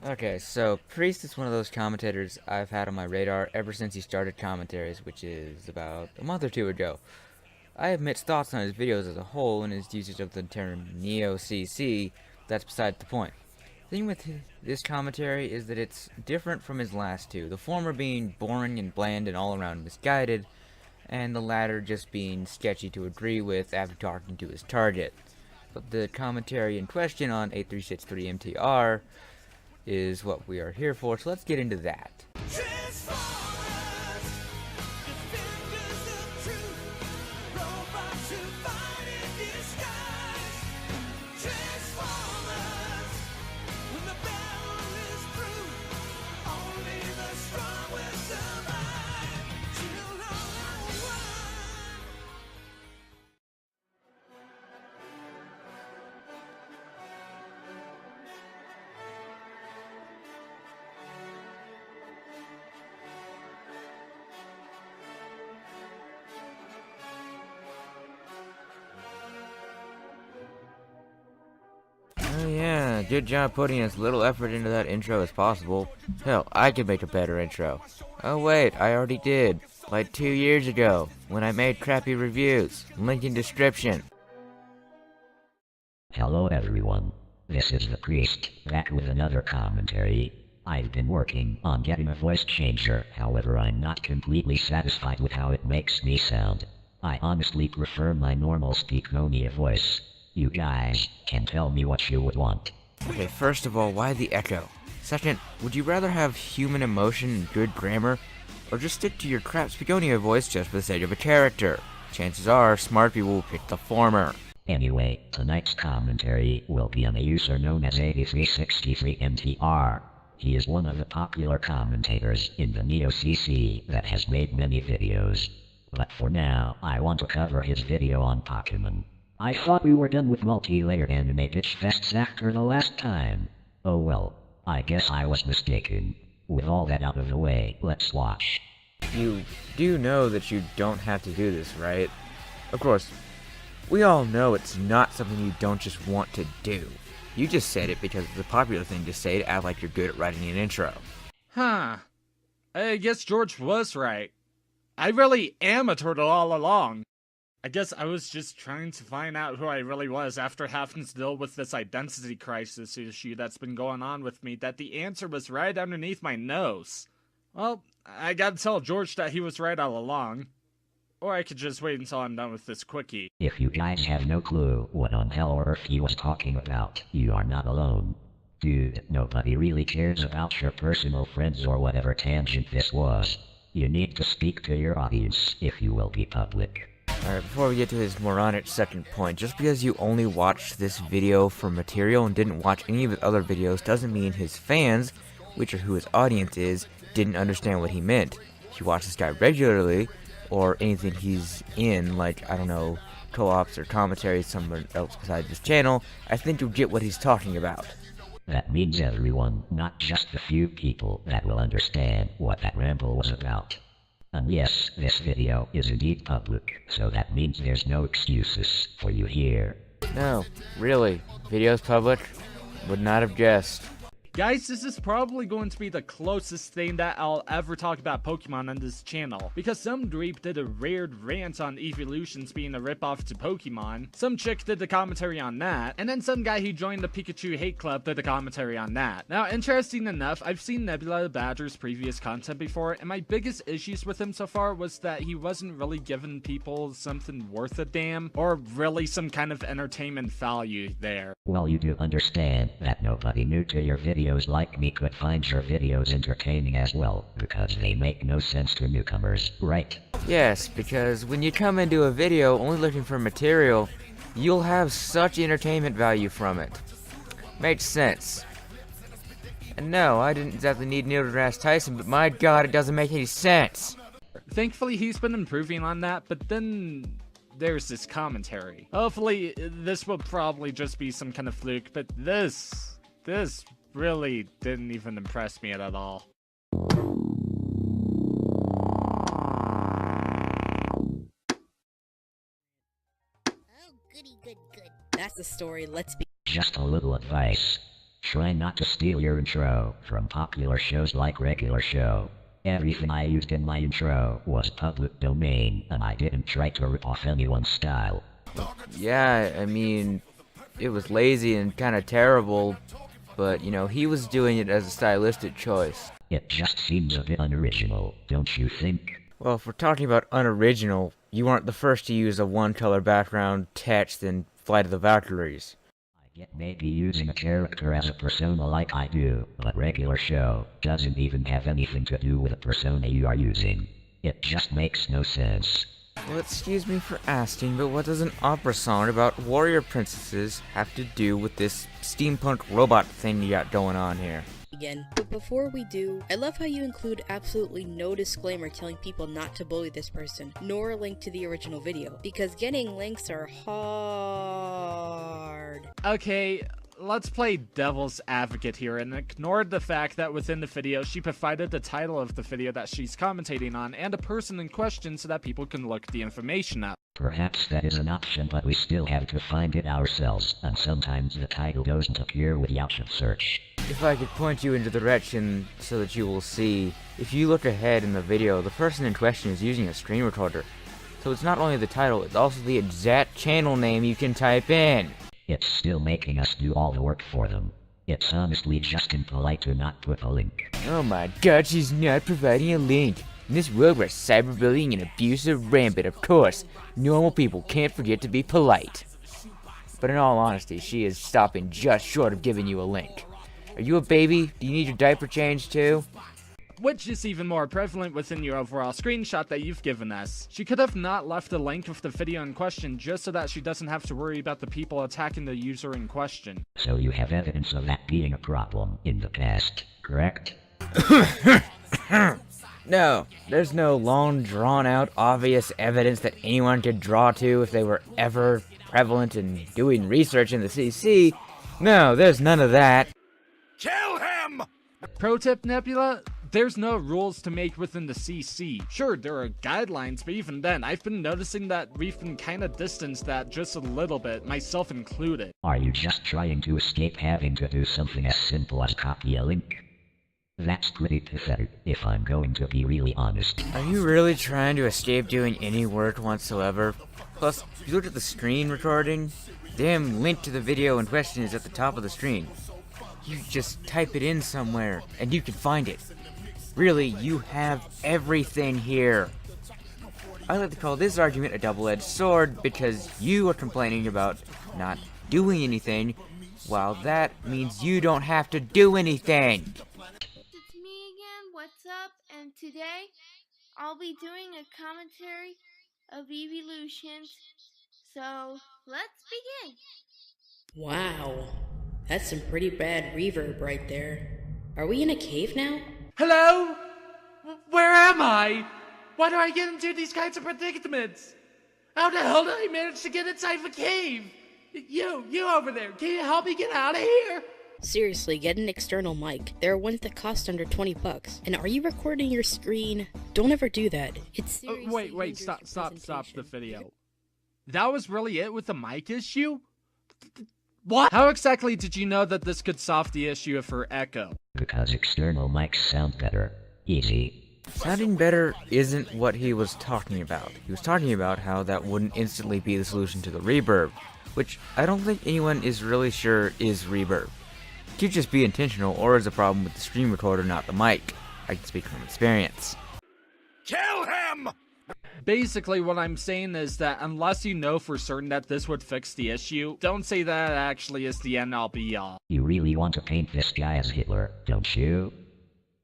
Okay, so Priest is one of those commentators I've had on my radar ever since he started commentaries, which is about a month or two ago. I have mixed thoughts on his videos as a whole and his usage of the term Neo-CC, that's beside the point. The thing with this commentary is that it's different from his last two, the former being boring and bland and all around misguided, and the latter just being sketchy to agree with after talking to his target. But the commentary in question on 8363-MTR is what we are here for, so let's get into that. Oh yeah, good job putting as little effort into that intro as possible. Hell, I could make a better intro. Oh wait, I already did. Like 2 years ago, when I made crappy reviews. Link in description. Hello everyone, this is the Priest, back with another commentary. I've been working on getting a voice changer, however I'm not completely satisfied with how it makes me sound. I honestly prefer my normal Speakonia voice. You guys can tell me what you would want. Okay, first of all, why the echo? Second, would you rather have human emotion and good grammar, or just stick to your crap Speakonia voice just for the sake of a character? Chances are, smart people will pick the former. Anyway, tonight's commentary will be on a user known as 8363-MTR. He is one of the popular commentators in the Neo-CC that has made many videos. But for now, I want to cover his video on Pokemon. I thought we were done with multi-layered anime bitch fests after the last time. Oh well, I guess I was mistaken. With all that out of the way, let's watch. You do know that you don't have to do this, right? Of course, we all know it's not something you don't just want to do. You just said it because it's a popular thing to say to act like you're good at writing an intro. Huh. I guess George was right. I really am a turtle all along. I guess I was just trying to find out who I really was after having to deal with this identity crisis issue that's been going on with me, that the answer was right underneath my nose. Well, I gotta tell George that he was right all along. Or I could just wait until I'm done with this quickie. If you guys have no clue what on hell or earth he was talking about, you are not alone. Dude, nobody really cares about your personal friends or whatever tangent this was. You need to speak to your audience if you will be public. Alright, before we get to his moronic second point, just because you only watched this video for material and didn't watch any of his other videos doesn't mean his fans, which are who his audience is, didn't understand what he meant. If you watch this guy regularly, or anything he's in, like, I don't know, co-ops or commentaries somewhere else besides this channel, I think you'll get what he's talking about. That means everyone, not just the few people that will understand what that ramble was about. And yes, this video is indeed public, so that means there's no excuses for you here. No, really, video's public? Would not have guessed. Guys, this is probably going to be the closest thing that I'll ever talk about Pokemon on this channel, because some dweeb did a weird rant on evolutions being a ripoff to Pokemon, some chick did the commentary on that, and then some guy who joined the Pikachu hate club did a commentary on that. Now, interesting enough, I've seen Nebula the Badger's previous content before, and my biggest issues with him so far was that he wasn't really giving people something worth a damn, or really some kind of entertainment value there. Well, you do understand that nobody new to your videos like me could find your videos entertaining as well, because they make no sense to newcomers, right? Yes, because when you come into a video only looking for material, you'll have such entertainment value from it. Makes sense. And no, I didn't exactly need Neil deGrasse Tyson, but my god, it doesn't make any sense. Thankfully, he's been improving on that, but then there's this commentary. Hopefully, this will probably just be some kind of fluke, but this really didn't even impress me at all. Oh, goody, good. That's the story, let's be. Just a little advice. trying not to steal your intro from popular shows like Regular Show. Everything I used in my intro was public domain, and I didn't try to rip off anyone's style. Yeah, I mean, it was lazy and kind of terrible, but, you know, he was doing it as a stylistic choice. It just seems a bit unoriginal, don't you think? Well, if we're talking about unoriginal, you aren't the first to use a one-color background text in Flight of the Valkyries. I get maybe using a character as a persona like I do, but Regular Show doesn't even have anything to do with the persona you are using. It just makes no sense. Well, excuse me for asking, but what does an opera song about warrior princesses have to do with this steampunk robot thing you got going on here? Again. But before we do, I love how you include absolutely no disclaimer telling people not to bully this person, nor a link to the original video, because getting links are hard. Okay, let's play devil's advocate here and ignore the fact that within the video she provided the title of the video that she's commentating on and a person in question so that people can look the information up. Perhaps that is an option, but we still have to find it ourselves, and sometimes the title doesn't appear with the option search. If I could point you in the direction so that you will see, if you look ahead in the video, the person in question is using a screen recorder. So it's not only the title, it's also the exact channel name you can type in. It's still making us do all the work for them. It's honestly just impolite to not put a link. Oh my god, she's not providing a link. In this world where cyberbullying and abuse are rampant, of course, normal people can't forget to be polite. But in all honesty, she is stopping just short of giving you a link. Are you a baby? Do you need your diaper changed too? Which is even more prevalent within your overall screenshot that you've given us. She could have not left a link of the video in question just so that she doesn't have to worry about the people attacking the user in question. So you have evidence of that being a problem in the past, correct? No, there's no long, drawn-out, obvious evidence that anyone could draw to if they were ever prevalent in doing research in the CC. No, there's none of that. Kill him! Pro tip, Nebula? There's no rules to make within the CC. Sure, there are guidelines, but even then, I've been noticing that we've been kinda distanced that just a little bit, myself included. Are you just trying to escape having to do something as simple as copy a link? That's pretty pathetic, if I'm going to be really honest. Are you really trying to escape doing any work whatsoever? Plus, if you look at the screen recording, the damn link to the video in question is at the top of the screen. You just type it in somewhere, and you can find it. Really, you have everything here. I like to call this argument a double-edged sword because you are complaining about not doing anything, while that means you don't have to do anything. It's me again, what's up? And today, I'll be doing a commentary of Evolutions. So, let's begin. Wow, that's some pretty bad reverb right there. Are we in a cave now? Hello? Where am I? Why do I get into these kinds of predicaments? How the hell did I manage to get inside of a cave? You over there, can you help me get out of here? Seriously, get an external mic. There are ones that cost under $20. And are you recording your screen? Don't ever do that. It's seriously Wait, stop the video. That was really it with the mic issue? What? How exactly did you know that this could solve the issue of her echo? Because external mics sound better. Easy. Sounding better isn't what he was talking about. He was talking about how that wouldn't instantly be the solution to the reverb, which I don't think anyone is really sure is reverb. It could just be intentional, or is a problem with the screen recorder, not the mic. I can speak from experience. Kill him! Basically, what I'm saying is that unless you know for certain that this would fix the issue, don't say that it actually is the end all be all. You really want to paint this guy as Hitler, don't you?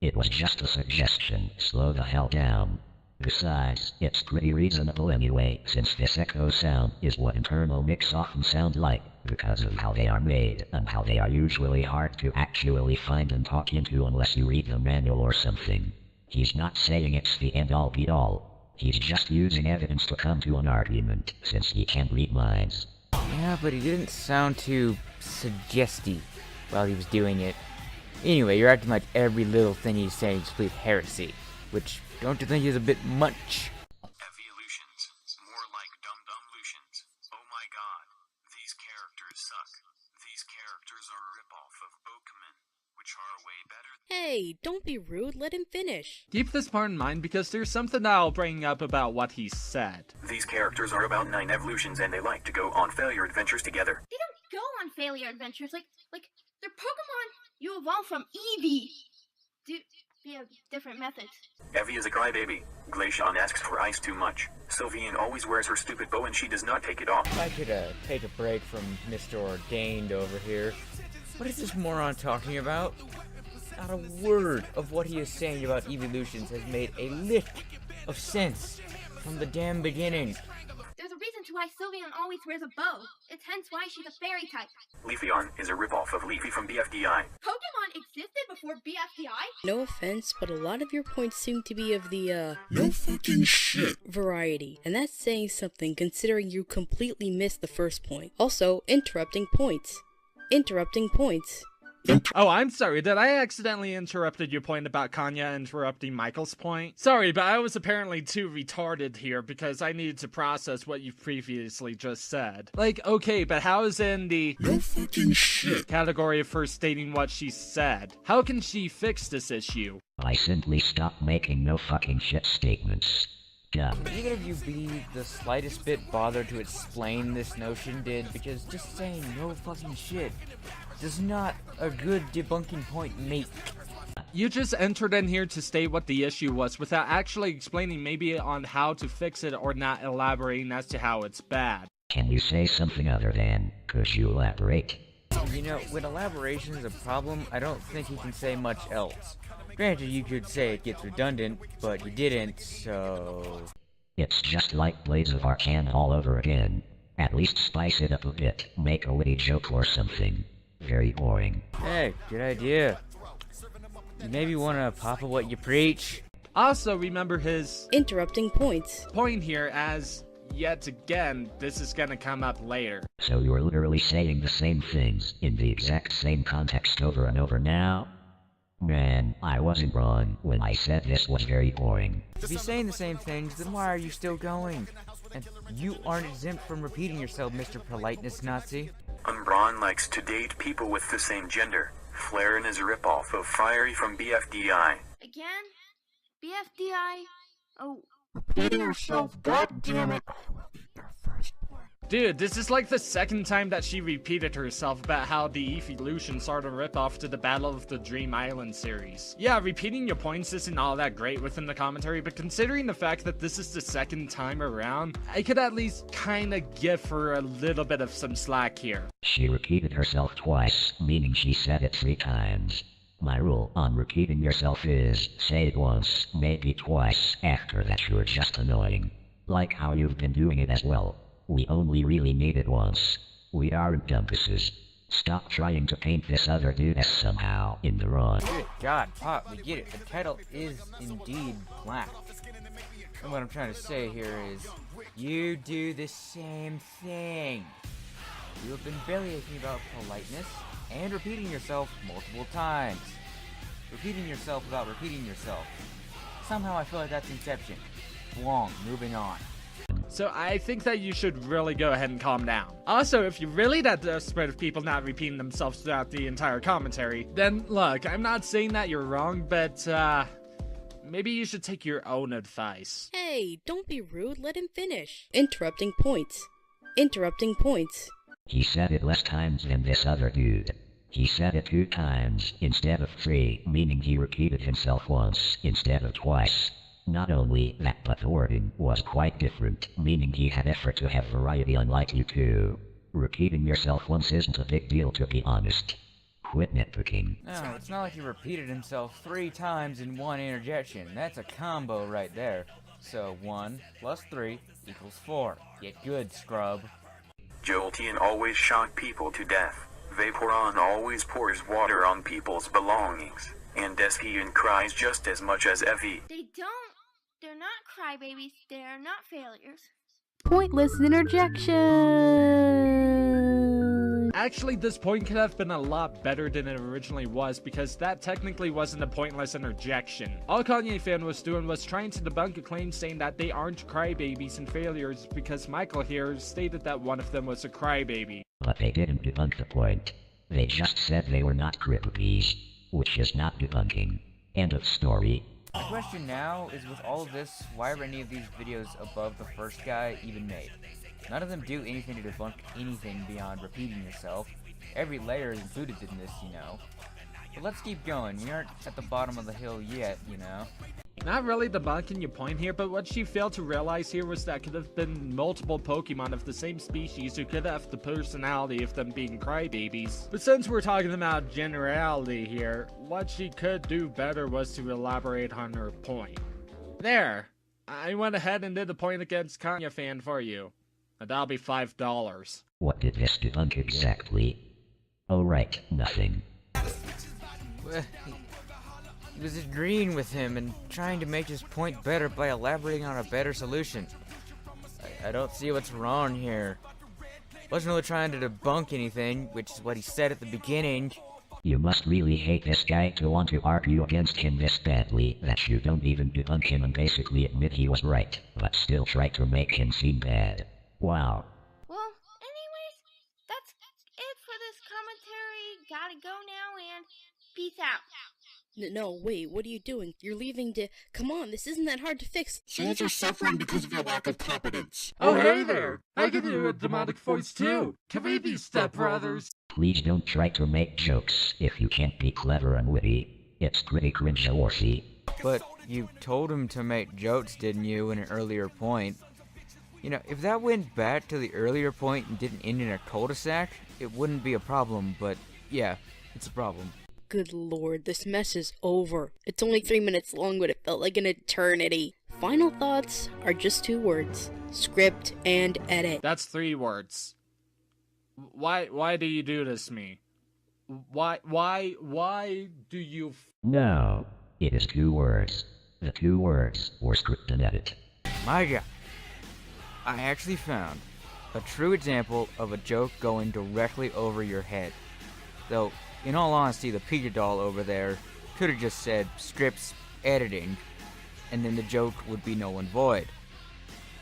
It was just a suggestion. Slow the hell down. Besides, it's pretty reasonable anyway, since this echo sound is what internal mics often sound like, because of how they are made, and how they are usually hard to actually find and talk into unless you read the manual or something. He's not saying it's the end all be all. He's just using evidence to come to an argument, since he can't read minds. Yeah, but he didn't sound too suggestive while he was doing it. Anyway, you're acting like every little thing he's saying is complete heresy, which don't you think is a bit much? Evolutions. More like dum-dum-lutions. Oh my god. These characters suck. These characters are a ripoff of Pokemon. better. Hey, don't be rude, let him finish. Keep this part in mind because there's something that I'll bring up about what he said. These characters are about 9 evolutions and they like to go on failure adventures together. They don't go on failure adventures like they're Pokemon. You evolve from Eevee. Via different methods. Evie is a crybaby. Glaceon asks for ice too much. Sylvian always wears her stupid bow and she does not take it off. If I could take a break from Mr. Ordained over here. What is this moron talking about? Not a word of what he is saying about evolutions has made a lick of sense from the damn beginning. There's a reason to why Sylveon always wears a bow. It's hence why she's a fairy type. Leafeon is a ripoff of Leafy from BFDI. Pokemon existed before BFDI? No offense, but a lot of your points seem to be of the, no fucking shit variety. And that's saying something considering you completely missed the first point. Also, interrupting points. Interrupting points. Oh, I'm sorry, did I accidentally interrupted your point about Kanya interrupting Michael's point? Sorry, but I was apparently too retarded here because I needed to process what you've previously just said. Like, okay, but how is in the no fucking shit category of her stating what she said? How can she fix this issue? I simply stopped making no fucking shit statements. Dumb. Would either of you be the slightest bit bothered to explain this notion, because just saying no fucking shit does not a good debunking point make. You just entered in here to state what the issue was without actually explaining maybe on how to fix it or not elaborating as to how it's bad. Can you say something other than, could you elaborate? You know, when elaboration is a problem, I don't think you can say much else. Granted, you could say it gets redundant, but you didn't, so... It's just like Blades of Arcane all over again. At least spice it up a bit, make a witty joke or something. Very boring. Hey, good idea. You maybe want to papa what you preach? Also, remember his Interrupting points. point here as, yet again, this is gonna come up later. So you're literally saying the same things in the exact same context over and over now? Man, I wasn't wrong when I said this was very boring. If you're saying the same things, then why are you still going? And you aren't exempt from repeating yourself, Mr. Politeness Nazi. Umbron likes to date people with the same gender. Flaren is a ripoff of Fiery from BFDI. Again? BFDI? Oh. Dude, this is like the second time that she repeated herself about how the evolutions are the ripoff to the Battle of the Dream Island series. Yeah, repeating your points isn't all that great within the commentary, but considering the fact that this is the second time around, I could at least kinda give her a little bit of some slack here. She repeated herself twice, meaning she said it 3 times. My rule on repeating yourself is, say it once, maybe twice, after that you're just annoying. Like how you've been doing it as well. We only really need it once. We aren't dumpuses. Stop trying to paint this other dude as somehow in the wrong. Good God, Pop, we get it. The title is indeed black. And what I'm trying to say here is, you do the same thing. You have been bellyaching about politeness and repeating yourself multiple times. Repeating yourself without repeating yourself. Somehow I feel like that's Inception. Wrong, moving on. So I think that you should really go ahead and calm down. Also, if you're really that desperate of people not repeating themselves throughout the entire commentary, then look, I'm not saying that you're wrong, but maybe you should take your own advice. Hey, don't be rude, let him finish. Interrupting points. Interrupting points. He said it less times than this other dude. He said it 2 times instead of 3, meaning he repeated himself once instead of twice. Not only that, but the wording was quite different, meaning he had effort to have variety unlike you two. Repeating yourself once isn't a big deal, to be honest. Quit nitpicking. No, it's not like he repeated himself 3 times in one interjection. That's a combo right there. So 1 plus 3 equals 4. Get good, scrub. Jolteon always shot people to death. Vaporeon always pours water on people's belongings. And Espeon cries just as much as Evie. They're not crybabies, they are not failures. Pointless interjection! Actually, this point could have been a lot better than it originally was, because that technically wasn't a pointless interjection. All Kanye fan was doing was trying to debunk a claim saying that they aren't crybabies and failures, because Michael here stated that one of them was a crybaby. But they didn't debunk the point. They just said they were not crybabies. which is not debunking. End of story. My question now is, with all of this, why are any of these videos above the first guy even made? None of them do anything to debunk anything beyond repeating yourself. Every layer is included in this, you know. But let's keep going. We aren't at the bottom of the hill yet, you know. Not really debunking your point here, but what she failed to realize here was that could have been multiple Pokemon of the same species who could have the personality of them being crybabies. But since we're talking about generality here, what she could do better was to elaborate on her point. There! I went ahead and did a point against Kanye fan for you. And that'll be $5. What did this debunk exactly? Oh right, nothing. Well, he was agreeing with him and trying to make his point better by elaborating on a better solution. I don't see what's wrong here. Wasn't really trying to debunk anything, which is what he said at the beginning. You must really hate this guy to want to argue against him this badly that you don't even debunk him and basically admit he was right, but still try to make him seem bad. Wow. Well, anyways, that's it for this commentary. Gotta go now and peace out. No, wait, what are you doing? You're leaving to... Come on, this isn't that hard to fix. Fans are suffering because of your lack of competence. Oh, hey there! I can do a demonic voice too! Can we be stepbrothers? Please don't try to make jokes if you can't be clever and witty. It's pretty cringe-worthy. But you told him to make jokes, didn't you, in an earlier point? You know, if that went back to the earlier point and didn't end in a cul-de-sac, it wouldn't be a problem, but yeah, it's a problem. Good lord, this mess is over. It's only 3 minutes long, but it felt like an eternity. Final thoughts are just 2 words. Script and edit. That's 3 words. Why do you do this to me? Why do you... No, it is 2 words. The 2 words were script and edit. My God, I actually found a true example of a joke going directly over your head. Though, in all honesty, the Pika doll over there could have just said scripts editing, and then the joke would be null and void.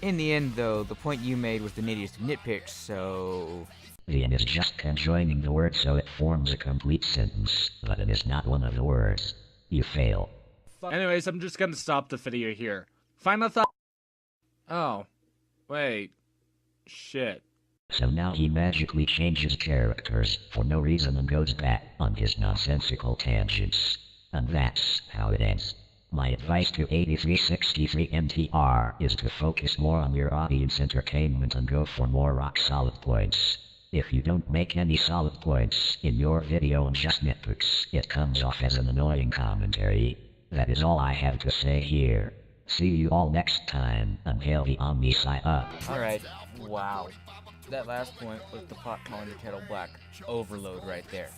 In the end, though, the point you made was the nittiest of nitpicks, so... The end is just conjoining the word so it forms a complete sentence, but it is not one of the words. You fail. Anyways, I'm just gonna stop the video here. Final thought... Oh. Wait. Shit. So now he magically changes characters for no reason and goes back on his nonsensical tangents. And that's how it ends. My advice to 8363-MTR is to focus more on your audience entertainment and go for more rock-solid points. If you don't make any solid points in your video and just nitpicks, it comes off as an annoying commentary. That is all I have to say here. See you all next time, and hail the Omni-Psi up. Alright, wow. That last point was the pot calling the kettle black overload right there.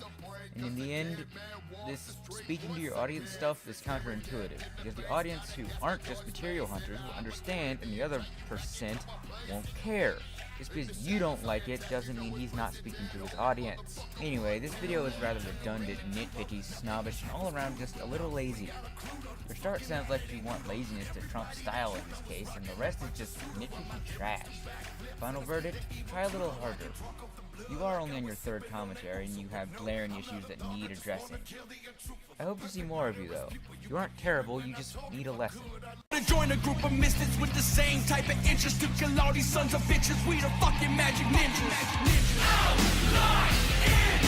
And in the end, this speaking to your audience stuff is counterintuitive, because the audience who aren't just material hunters will understand, and the other percent won't care. Just because you don't like it doesn't mean he's not speaking to his audience. Anyway, this video is rather redundant, nitpicky, snobbish, and all around just a little lazy. For start, sounds like you want laziness to trump style in this case, and the rest is just nitpicky trash. Final verdict, try a little harder. You are only on your 3rd commentary, and you have glaring issues that need addressing. I hope to see more of you, though. You aren't terrible, you just need a lesson. Join a group of misfits with the same type of interest to kill all these sons of bitches. We the fucking magic ninjas. Outline in